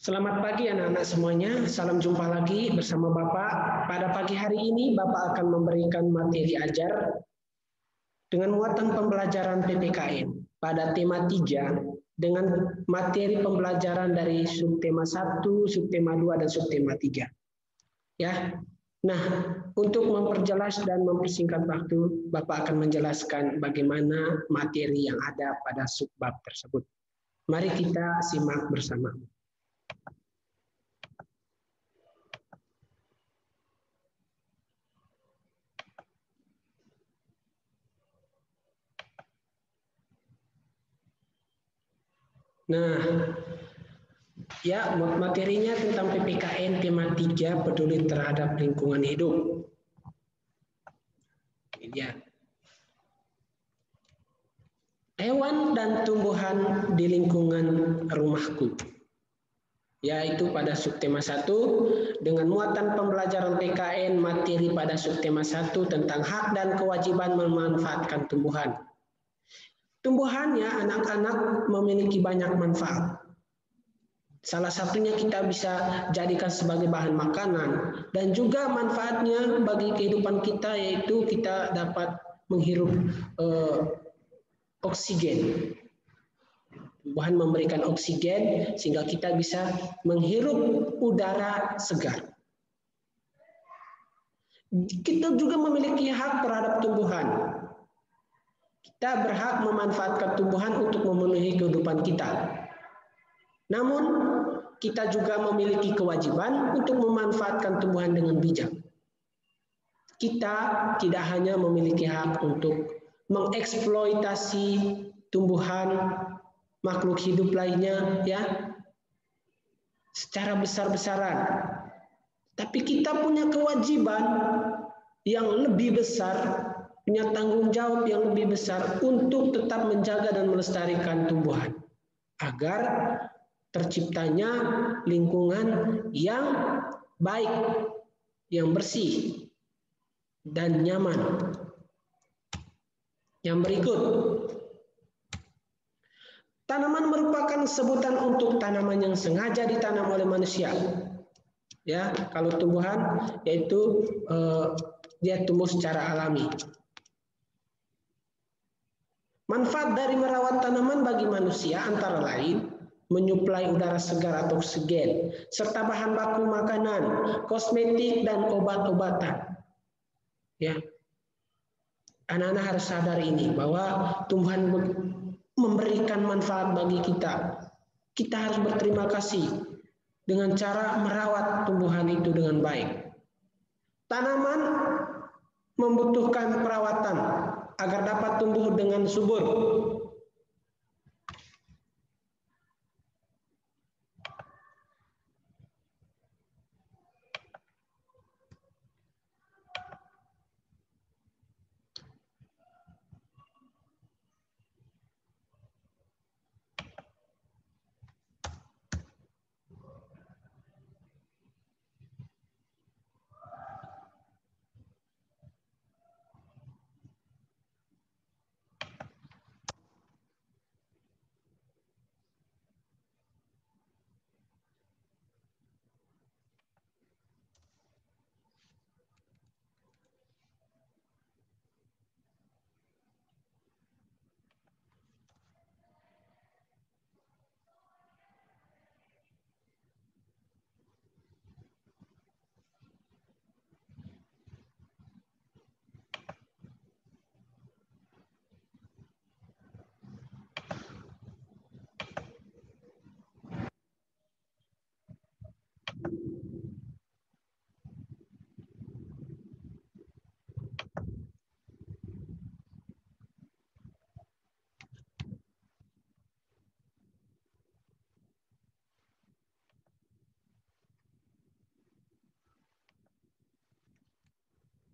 Selamat pagi anak-anak semuanya, salam jumpa lagi bersama Bapak. Pada pagi hari ini Bapak akan memberikan materi ajar dengan muatan pembelajaran PPKN pada tema 3 dengan materi pembelajaran dari subtema 1, subtema 2, dan subtema 3. Ya. Nah, untuk memperjelas dan mempersingkat waktu, Bapak akan menjelaskan bagaimana materi yang ada pada subbab tersebut. Mari kita simak bersama. Nah, ya materinya tentang PPKN tema 3 peduli terhadap lingkungan hidup. Ini dia. Hewan dan tumbuhan di lingkungan rumahku. Yaitu pada subtema 1 dengan muatan pembelajaran PKN materi pada subtema 1 tentang hak dan kewajiban memanfaatkan tumbuhan. Tumbuhannya anak-anak memiliki banyak manfaat. Salah satunya kita bisa jadikan sebagai bahan makanan dan juga manfaatnya bagi kehidupan kita yaitu kita dapat menghirup oksigen. Tumbuhan memberikan oksigen sehingga kita bisa menghirup udara segar. Kita juga memiliki hak terhadap tumbuhan. Kita berhak memanfaatkan tumbuhan untuk memenuhi kehidupan kita. Namun, kita juga memiliki kewajiban untuk memanfaatkan tumbuhan dengan bijak. Kita tidak hanya memiliki hak untuk mengeksploitasi tumbuhan, makhluk hidup lainnya, ya, secara besar-besaran. Tapi kita punya kewajiban yang lebih besar, punya tanggung jawab yang lebih besar untuk tetap menjaga dan melestarikan tumbuhan agar terciptanya lingkungan yang baik, yang bersih, dan nyaman. Yang berikut, tanaman merupakan sebutan untuk tanaman yang sengaja ditanam oleh manusia. Ya, kalau tumbuhan yaitu dia tumbuh secara alami. Manfaat dari merawat tanaman bagi manusia antara lain menyuplai udara segar atau oksigen, serta bahan baku makanan, kosmetik, dan obat-obatan. Ya, anak-anak harus sadar ini bahwa Tuhan memberikan manfaat bagi kita. Kita harus berterima kasih dengan cara merawat tumbuhan itu dengan baik. Tanaman membutuhkan perawatan agar dapat tumbuh dengan subur.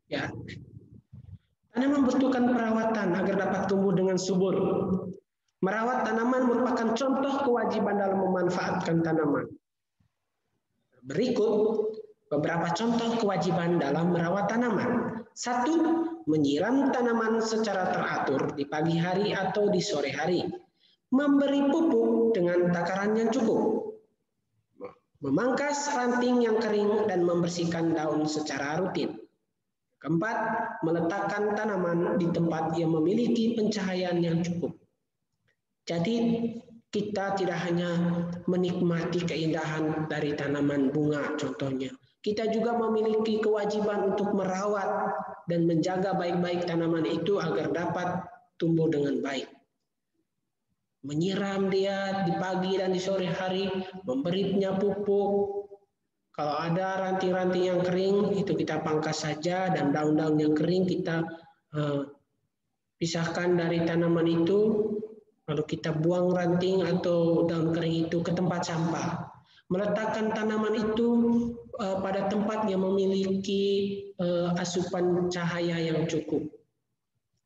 Ya, tanaman membutuhkan perawatan agar dapat tumbuh dengan subur. Merawat tanaman merupakan contoh kewajiban dalam memanfaatkan tanaman. Berikut beberapa contoh kewajiban dalam merawat tanaman. 1. Menyiram tanaman secara teratur di pagi hari atau di sore hari. Memberi pupuk dengan takaran yang cukup. memangkas ranting yang kering dan membersihkan daun secara rutin. Keempat, meletakkan tanaman di tempat yang memiliki pencahayaan yang cukup. Jadi kita tidak hanya menikmati keindahan dari tanaman bunga contohnya. Kita juga memiliki kewajiban untuk merawat dan menjaga baik-baik tanaman itu agar dapat tumbuh dengan baik. Menyiram dia di pagi dan di sore hari, memberinya pupuk. Kalau ada ranting-ranting yang kering, itu kita pangkas saja, dan daun-daun yang kering kita pisahkan dari tanaman itu, lalu kita buang ranting atau daun kering itu ke tempat sampah. Meletakkan tanaman itu pada tempat yang memiliki asupan cahaya yang cukup,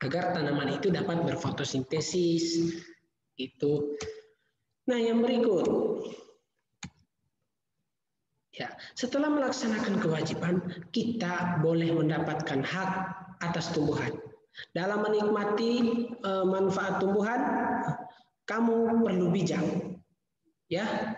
agar tanaman itu dapat berfotosintesis. Itu. Nah, yang berikut. Ya, setelah melaksanakan kewajiban, kita boleh mendapatkan hak atas tumbuhan. Dalam menikmati manfaat tumbuhan, kamu perlu bijak. Ya.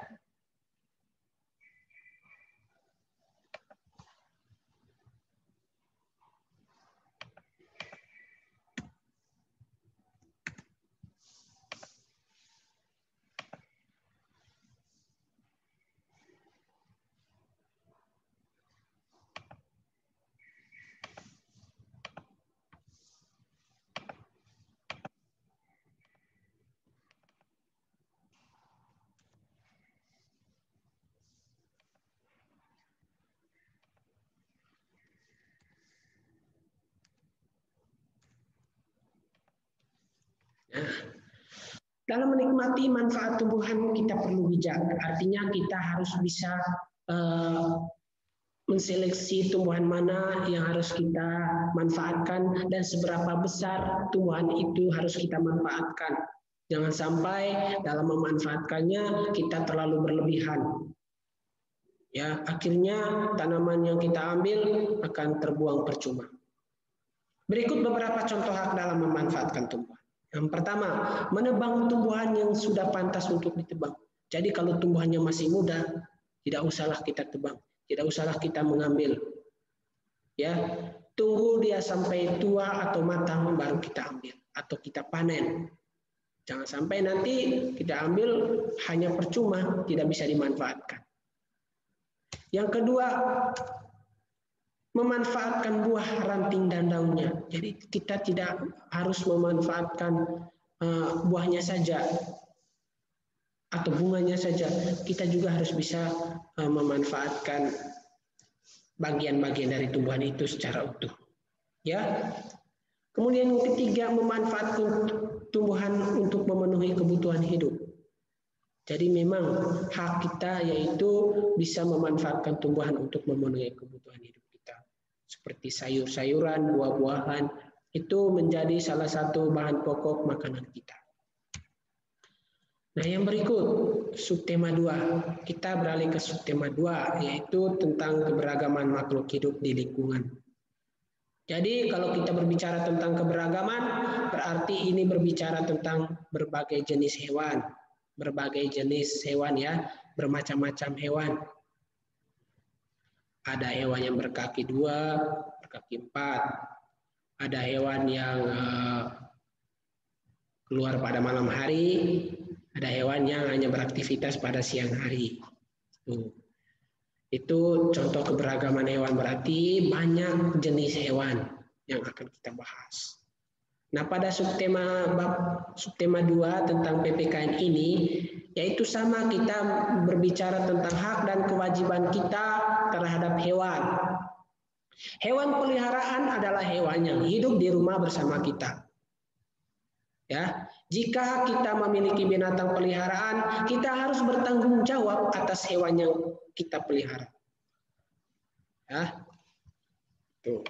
Dalam menikmati manfaat tumbuhan, kita perlu bijak. Artinya kita harus bisa menseleksi tumbuhan mana yang harus kita manfaatkan dan seberapa besar tumbuhan itu harus kita manfaatkan. Jangan sampai dalam memanfaatkannya kita terlalu berlebihan. Ya, akhirnya tanaman yang kita ambil akan terbuang percuma. Berikut beberapa contoh hak dalam memanfaatkan tumbuhan. Yang pertama, menebang tumbuhan yang sudah pantas untuk ditebang. Jadi kalau tumbuhannya masih muda, tidak usahlah kita tebang, tidak usahlah kita mengambil. Ya, tunggu dia sampai tua atau matang baru kita ambil atau kita panen. Jangan sampai nanti kita ambil hanya percuma, tidak bisa dimanfaatkan. Yang kedua, memanfaatkan buah, ranting, dan daunnya. Jadi kita tidak harus memanfaatkan buahnya saja atau bunganya saja. Kita juga harus bisa memanfaatkan bagian-bagian dari tumbuhan itu secara utuh. Ya. Kemudian yang ketiga, memanfaatkan tumbuhan untuk memenuhi kebutuhan hidup. Jadi memang hak kita yaitu bisa memanfaatkan tumbuhan untuk memenuhi kebutuhan hidup. Seperti sayur-sayuran, buah-buahan, itu menjadi salah satu bahan pokok makanan kita. Nah, yang berikut, subtema 2. Kita beralih ke subtema 2, yaitu tentang keberagaman makhluk hidup di lingkungan. Jadi, kalau kita berbicara tentang keberagaman, berarti ini berbicara tentang berbagai jenis hewan. Berbagai jenis hewan ya, bermacam-macam hewan. Ada hewan yang berkaki 2, berkaki 4. Ada hewan yang keluar pada malam hari. Ada hewan yang hanya beraktivitas pada siang hari. Itu contoh keberagaman hewan, berarti banyak jenis hewan yang akan kita bahas. Nah, pada subtema 2 tentang PPKN ini, yaitu sama, kita berbicara tentang hak dan kewajiban kita terhadap hewan. Hewan peliharaan adalah hewan yang hidup di rumah bersama kita. Ya, jika kita memiliki binatang peliharaan, kita harus bertanggung jawab atas hewan yang kita pelihara. Ya, tuh.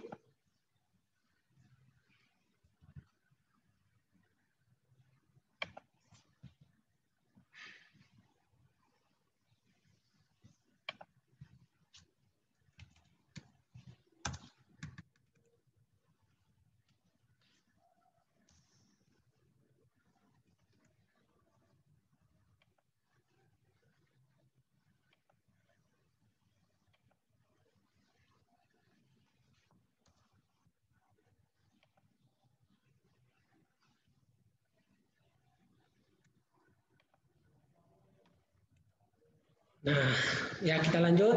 Nah, ya kita lanjut.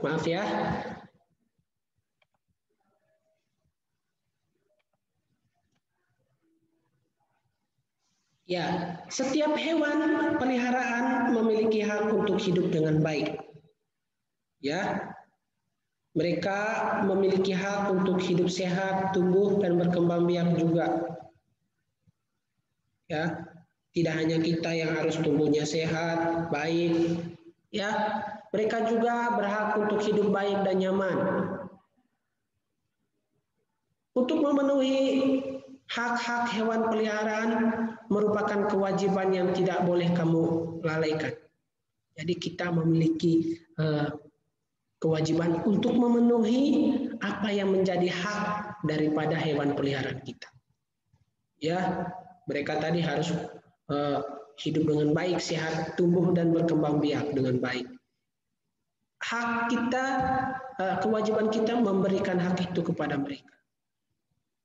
Maaf ya. Ya, setiap hewan peliharaan memiliki hak untuk hidup dengan baik. Ya, mereka memiliki hak untuk hidup sehat, tumbuh dan berkembang biak juga. Ya, tidak hanya kita yang harus tumbuhnya sehat, baik. Ya, mereka juga berhak untuk hidup baik dan nyaman. Untuk memenuhi hak-hak hewan peliharaan merupakan kewajiban yang tidak boleh kamu lalaikan. Jadi kita memiliki kewajiban untuk memenuhi apa yang menjadi hak daripada hewan peliharaan kita. Ya, mereka tadi harus hidup dengan baik, sehat, tumbuh dan berkembang biak dengan baik. Hak kita, kewajiban kita memberikan hak itu kepada mereka.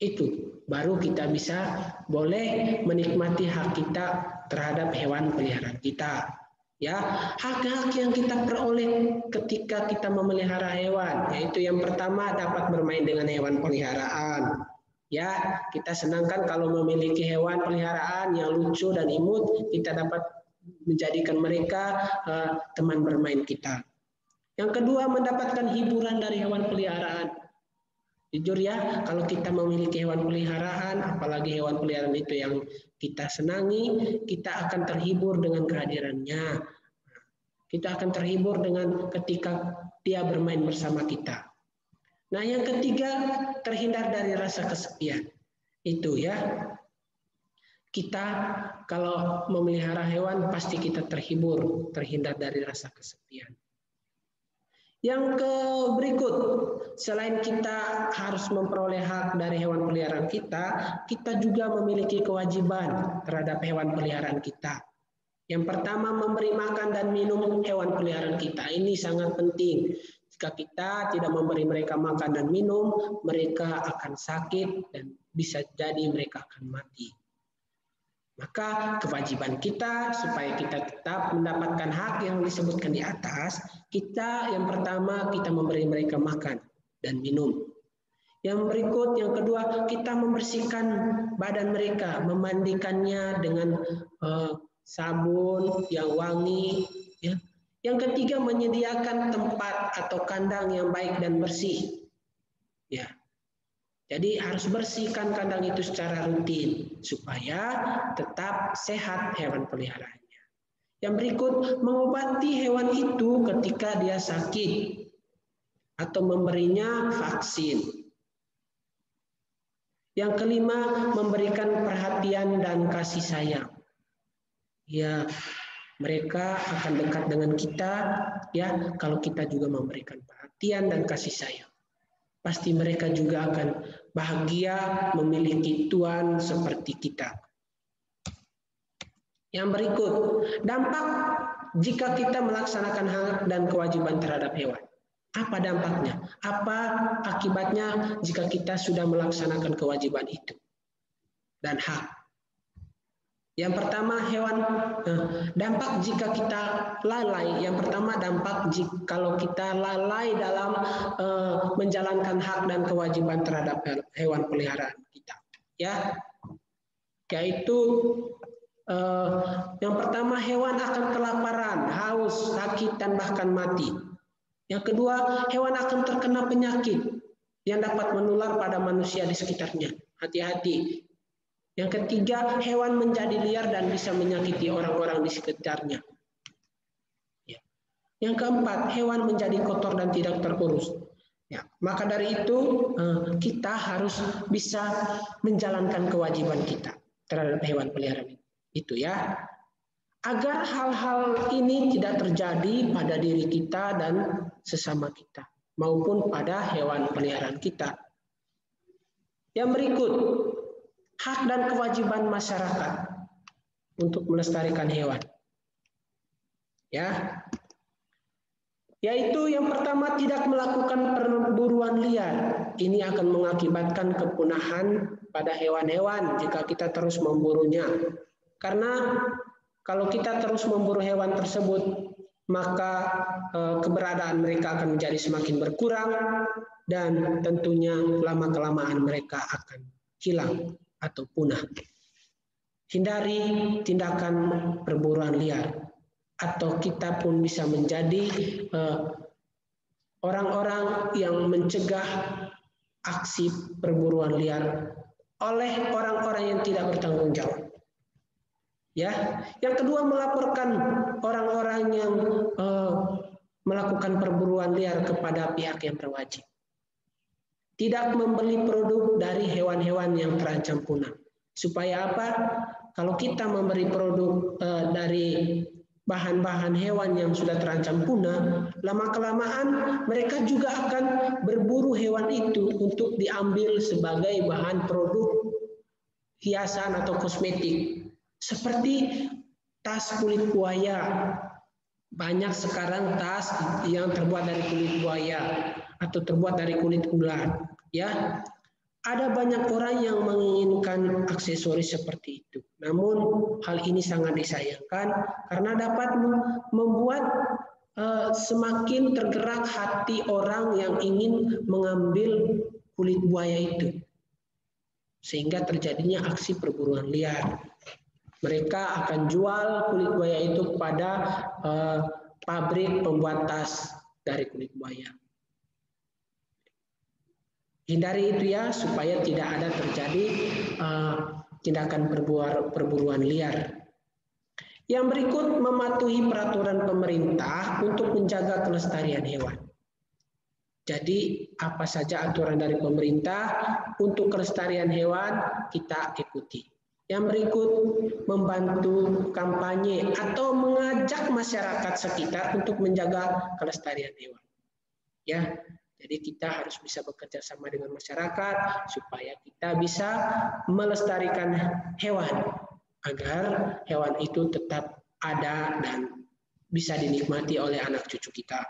Itu baru kita bisa boleh menikmati hak kita terhadap hewan peliharaan kita. Ya, hak-hak yang kita peroleh ketika kita memelihara hewan, yaitu yang pertama dapat bermain dengan hewan peliharaan. Ya, kita senangkan kalau memiliki hewan peliharaan yang lucu dan imut, kita dapat menjadikan mereka teman bermain kita. Yang kedua, mendapatkan hiburan dari hewan peliharaan. Jujur ya, kalau kita memiliki hewan peliharaan, apalagi hewan peliharaan itu yang kita senangi, kita akan terhibur dengan kehadirannya. Kita akan terhibur dengan ketika dia bermain bersama kita. Nah, yang ketiga, terhindar dari rasa kesepian. Itu ya. Kita kalau memelihara hewan pasti kita terhibur, terhindar dari rasa kesepian. Yang berikut, selain kita harus memperoleh hak dari hewan peliharaan kita juga memiliki kewajiban terhadap hewan peliharaan kita. Yang pertama, memberi makan dan minum hewan peliharaan kita. Ini sangat penting. Jika kita tidak memberi mereka makan dan minum, mereka akan sakit dan bisa jadi mereka akan mati. Maka kewajiban kita supaya kita tetap mendapatkan hak yang disebutkan di atas, kita yang pertama kita memberi mereka makan dan minum. Yang berikut, yang kedua, kita membersihkan badan mereka, memandikannya dengan sabun yang wangi. Ya. Yang ketiga, menyediakan tempat atau kandang yang baik dan bersih. Ya. Jadi harus bersihkan kandang itu secara rutin supaya tetap sehat hewan peliharaannya. Yang berikut, mengobati hewan itu ketika dia sakit atau memberinya vaksin. Yang kelima, memberikan perhatian dan kasih sayang. Ya, mereka akan dekat dengan kita ya kalau kita juga memberikan perhatian dan kasih sayang. Pasti mereka juga akan bahagia memiliki tuan seperti kita. Yang berikut, dampak jika kita melaksanakan hak dan kewajiban terhadap hewan. Apa dampaknya? Apa akibatnya jika kita sudah melaksanakan kewajiban itu dan hak? Yang pertama, dampak jika kita lalai. Yang pertama, dampak kalau kita lalai dalam menjalankan hak dan kewajiban terhadap hewan peliharaan kita. Ya, yaitu yang pertama, hewan akan kelaparan, haus, sakit dan bahkan mati. Yang kedua, hewan akan terkena penyakit yang dapat menular pada manusia di sekitarnya. Hati-hati. Yang ketiga, hewan menjadi liar dan bisa menyakiti orang-orang di sekitarnya. Ya. Yang keempat, hewan menjadi kotor dan tidak terurus. Ya. Maka dari itu, kita harus bisa menjalankan kewajiban kita terhadap hewan peliharaan itu ya. Agar hal-hal ini tidak terjadi pada diri kita dan sesama kita, maupun pada hewan peliharaan kita. Yang berikut, hak dan kewajiban masyarakat untuk melestarikan hewan. Ya. Yaitu yang pertama, tidak melakukan perburuan liar. Ini akan mengakibatkan kepunahan pada hewan-hewan jika kita terus memburunya. Karena kalau kita terus memburu hewan tersebut, maka keberadaan mereka akan menjadi semakin berkurang dan tentunya lama-kelamaan mereka akan hilang atau punah. Hindari tindakan perburuan liar, atau kita pun bisa menjadi orang-orang yang mencegah aksi perburuan liar oleh orang-orang yang tidak bertanggung jawab. Ya, yang kedua, melaporkan orang-orang yang melakukan perburuan liar kepada pihak yang berwajib. Tidak membeli produk dari hewan-hewan yang terancam punah. Supaya apa? Kalau kita memberi produk dari bahan-bahan hewan yang sudah terancam punah, lama-kelamaan mereka juga akan berburu hewan itu untuk diambil sebagai bahan produk hiasan atau kosmetik. Seperti tas kulit buaya. Banyak sekarang tas yang terbuat dari kulit buaya atau terbuat dari kulit ular. Ya, ada banyak orang yang menginginkan aksesoris seperti itu. Namun hal ini sangat disayangkan karena dapat membuat semakin tergerak hati orang yang ingin mengambil kulit buaya itu, sehingga terjadinya aksi perburuan liar. Mereka akan jual kulit buaya itu kepada pabrik pembuat tas dari kulit buaya. Hindari itu ya, supaya tidak ada terjadi tindakan perburuan liar. Yang berikut, mematuhi peraturan pemerintah untuk menjaga kelestarian hewan. Jadi apa saja aturan dari pemerintah untuk kelestarian hewan kita ikuti. Yang berikut, membantu kampanye atau mengajak masyarakat sekitar untuk menjaga kelestarian hewan. Ya, jadi kita harus bisa bekerja sama dengan masyarakat supaya kita bisa melestarikan hewan agar hewan itu tetap ada dan bisa dinikmati oleh anak cucu kita.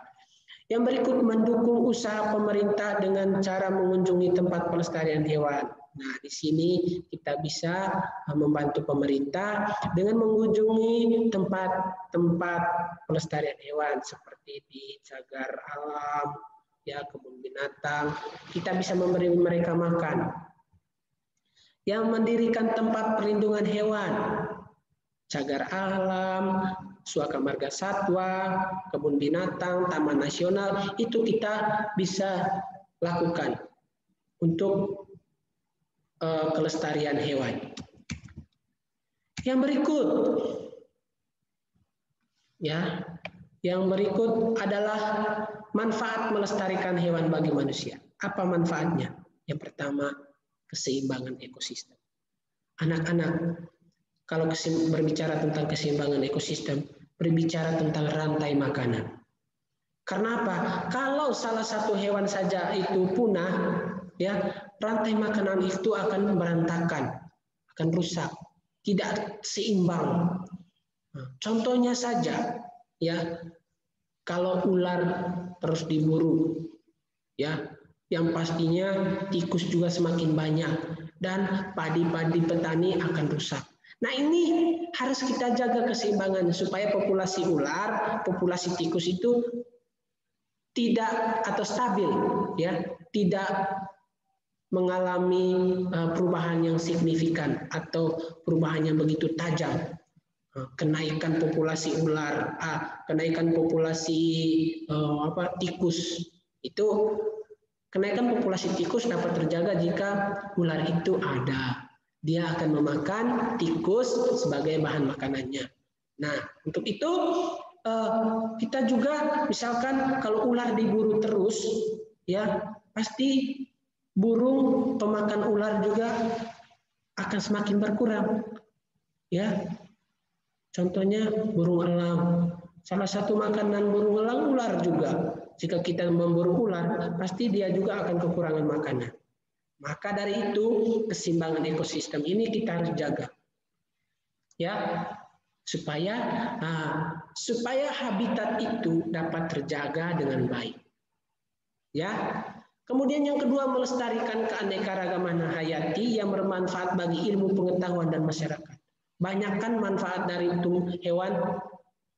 Yang berikut, mendukung usaha pemerintah dengan cara mengunjungi tempat pelestarian hewan. Nah, di sini kita bisa membantu pemerintah dengan mengunjungi tempat-tempat pelestarian hewan seperti di cagar alam, ya, kebun binatang. Kita bisa memberi mereka makan. Yang mendirikan tempat perlindungan hewan, cagar alam, suaka marga satwa, kebun binatang, taman nasional, itu kita bisa lakukan untuk kelestarian hewan. Yang berikut, ya, yang berikut adalah manfaat melestarikan hewan bagi manusia. Apa manfaatnya? Yang pertama, keseimbangan ekosistem. Anak-anak, kalau berbicara tentang keseimbangan ekosistem, berbicara tentang rantai makanan. Karena apa? Kalau salah satu hewan saja itu punah, ya, rantai makanan itu akan berantakan, akan rusak, tidak seimbang. Nah, contohnya saja, ya, kalau ular terus diburu, ya, yang pastinya tikus juga semakin banyak dan padi-padi petani akan rusak. Nah, ini harus kita jaga keseimbangan supaya populasi ular, populasi tikus itu tidak atau stabil, ya, tidak mengalami perubahan yang signifikan atau perubahan yang begitu tajam. Kenaikan populasi ular, kenaikan populasi tikus, itu kenaikan populasi tikus dapat terjaga jika ular itu ada. Dia akan memakan tikus sebagai bahan makanannya. Nah, untuk itu kita juga misalkan kalau ular diburu terus, ya, pasti burung pemakan ular juga akan semakin berkurang. Ya, contohnya burung elang. Salah satu makanan burung elang ular juga. Jika kita memburu ular, pasti dia juga akan kekurangan makanan. Maka dari itu, keseimbangan ekosistem ini kita harus jaga. Ya, supaya habitat itu dapat terjaga dengan baik. Ya. Kemudian yang kedua, melestarikan keanekaragaman hayati yang bermanfaat bagi ilmu pengetahuan dan masyarakat. Banyakkan manfaat dari hewan,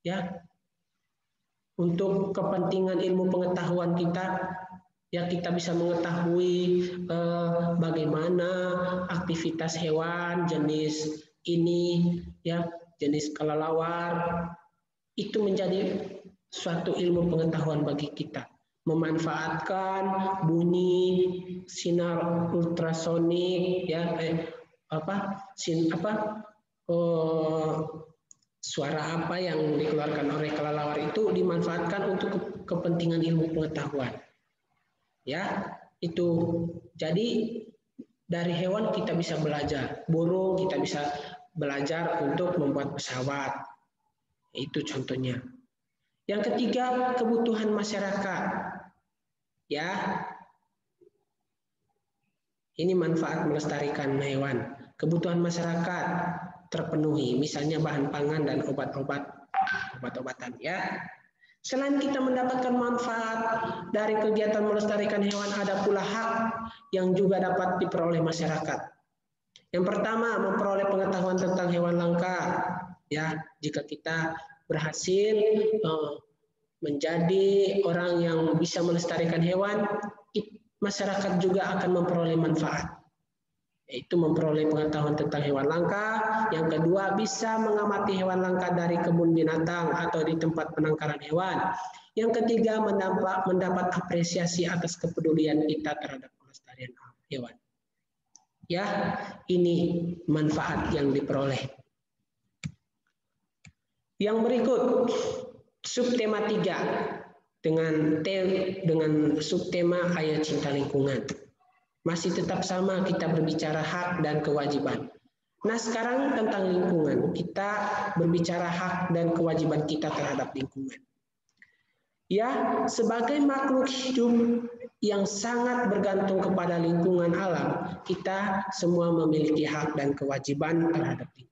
ya. untuk kepentingan ilmu pengetahuan kita, ya kita bisa mengetahui bagaimana aktivitas hewan jenis ini, ya jenis kelelawar, itu menjadi suatu ilmu pengetahuan bagi kita. Memanfaatkan bunyi sinar ultrasonik, ya suara apa yang dikeluarkan oleh kelelawar itu dimanfaatkan untuk kepentingan ilmu pengetahuan. Ya, itu. Jadi dari hewan kita bisa belajar, burung kita bisa belajar untuk membuat pesawat. Itu contohnya. Yang ketiga, kebutuhan masyarakat. Ya. Ini manfaat melestarikan hewan. Kebutuhan masyarakat terpenuhi, misalnya bahan pangan dan obat-obatan, ya. Selain kita mendapatkan manfaat dari kegiatan melestarikan hewan, ada pula hak yang juga dapat diperoleh masyarakat. Yang pertama, memperoleh pengetahuan tentang hewan langka. Ya, jika kita berhasil menjadi orang yang bisa melestarikan hewan, masyarakat juga akan memperoleh manfaat, yaitu memperoleh pengetahuan tentang hewan langka. Yang kedua, bisa mengamati hewan langka dari kebun binatang atau di tempat penangkaran hewan. Yang ketiga, mendapat apresiasi atas kepedulian kita terhadap pelestarian hewan. Ya, ini manfaat yang diperoleh. Yang berikut, subtema 3 dengan subtema Ayo Cinta Lingkungan. Masih tetap sama, kita berbicara hak dan kewajiban. Nah, sekarang tentang lingkungan. Kita berbicara hak dan kewajiban kita terhadap lingkungan. Ya, sebagai makhluk hidup yang sangat bergantung kepada lingkungan alam, kita semua memiliki hak dan kewajiban terhadap lingkungan.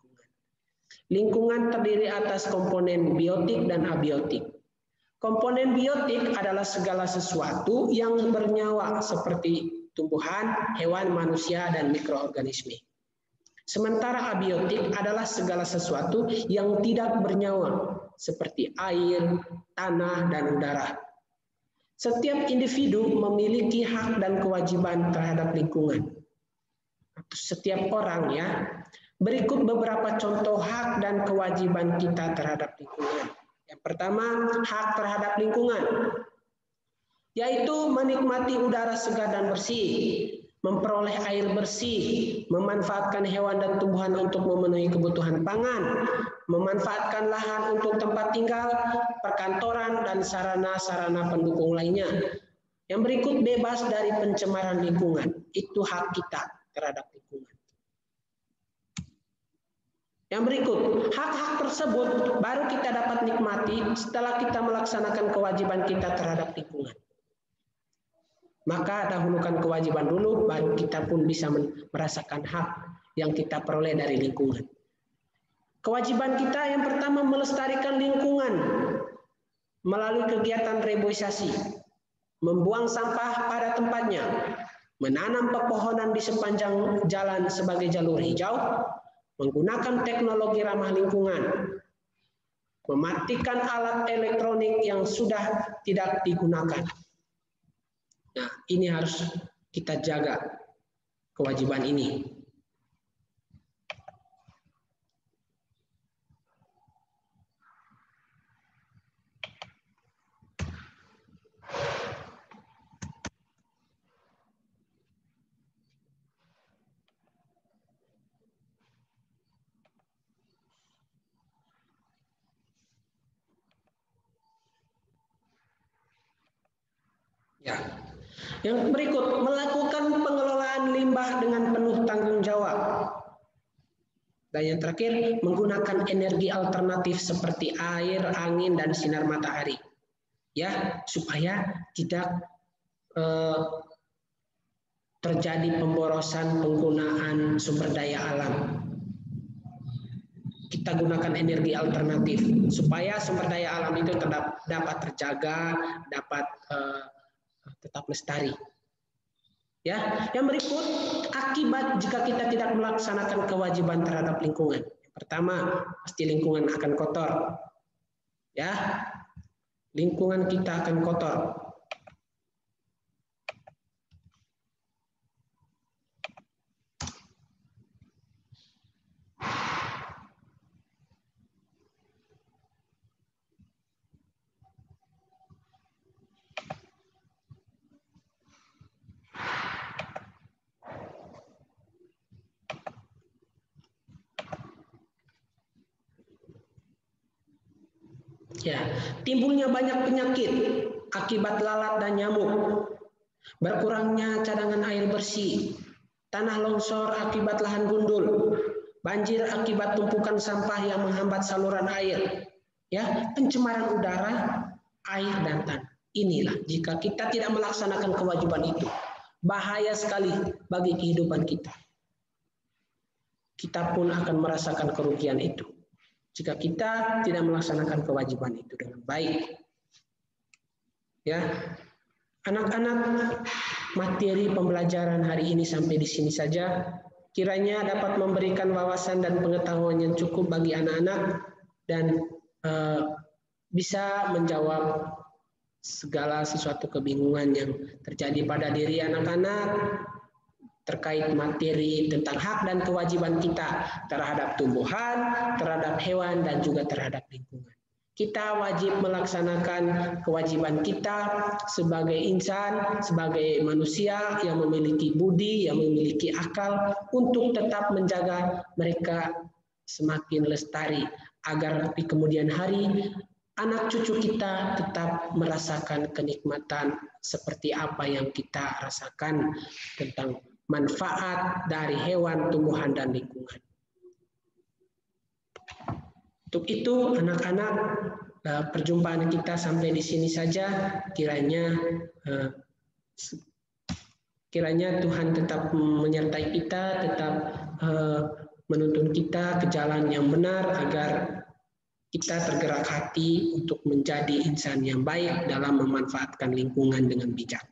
Lingkungan terdiri atas komponen biotik dan abiotik. Komponen biotik adalah segala sesuatu yang bernyawa seperti tumbuhan, hewan, manusia, dan mikroorganisme. Sementara abiotik adalah segala sesuatu yang tidak bernyawa seperti air, tanah, dan udara. Setiap individu memiliki hak dan kewajiban terhadap lingkungan. Setiap orang, ya. Berikut beberapa contoh hak dan kewajiban kita terhadap lingkungan. Yang pertama, hak terhadap lingkungan, yaitu menikmati udara segar dan bersih, memperoleh air bersih, memanfaatkan hewan dan tumbuhan untuk memenuhi kebutuhan pangan, memanfaatkan lahan untuk tempat tinggal, perkantoran, dan sarana-sarana pendukung lainnya. Yang berikut, bebas dari pencemaran lingkungan. Itu hak kita terhadap lingkungan. Yang berikut, hak-hak tersebut baru kita dapat nikmati setelah kita melaksanakan kewajiban kita terhadap lingkungan. Maka dahulukan kewajiban dulu, baru kita pun bisa merasakan hak yang kita peroleh dari lingkungan. Kewajiban kita yang pertama, melestarikan lingkungan melalui kegiatan reboisasi, membuang sampah pada tempatnya, menanam pepohonan di sepanjang jalan sebagai jalur hijau, menggunakan teknologi ramah lingkungan, mematikan alat elektronik yang sudah tidak digunakan. Nah, ini harus kita jaga kewajiban ini. Ya. Yang berikut, melakukan pengelolaan limbah dengan penuh tanggung jawab. Dan yang terakhir, menggunakan energi alternatif seperti air, angin, dan sinar matahari. Ya, supaya tidak terjadi pemborosan penggunaan sumber daya alam. Kita gunakan energi alternatif supaya sumber daya alam itu dapat terjaga, dapat tetap lestari. Ya, yang berikut akibat jika kita tidak melaksanakan kewajiban terhadap lingkungan. Yang pertama, pasti lingkungan akan kotor. Ya. lingkungan kita akan kotor. Ya, timbulnya banyak penyakit akibat lalat dan nyamuk, berkurangnya cadangan air bersih, tanah longsor akibat lahan gundul, banjir akibat tumpukan sampah yang menghambat saluran air, ya, pencemaran udara, air dan tanah. Inilah jika kita tidak melaksanakan kewajiban itu, bahaya sekali bagi kehidupan kita. Kita pun akan merasakan kerugian itu jika kita tidak melaksanakan kewajiban itu dengan baik. Ya, anak-anak, materi pembelajaran hari ini sampai di sini saja. Kiranya dapat memberikan wawasan dan pengetahuan yang cukup bagi anak-anak dan bisa menjawab segala sesuatu kebingungan yang terjadi pada diri anak-anak terkait materi tentang hak dan kewajiban kita terhadap tumbuhan, terhadap hewan, dan juga terhadap lingkungan. Kita wajib melaksanakan kewajiban kita sebagai insan, sebagai manusia yang memiliki budi, yang memiliki akal, untuk tetap menjaga mereka semakin lestari, agar di kemudian hari anak cucu kita tetap merasakan kenikmatan seperti apa yang kita rasakan tentang manfaat dari hewan, tumbuhan, dan lingkungan. Untuk itu, anak-anak, perjumpaan kita sampai di sini saja. Kiranya Tuhan tetap menyertai kita, tetap menuntun kita ke jalan yang benar, agar kita tergerak hati untuk menjadi insan yang baik dalam memanfaatkan lingkungan dengan bijak.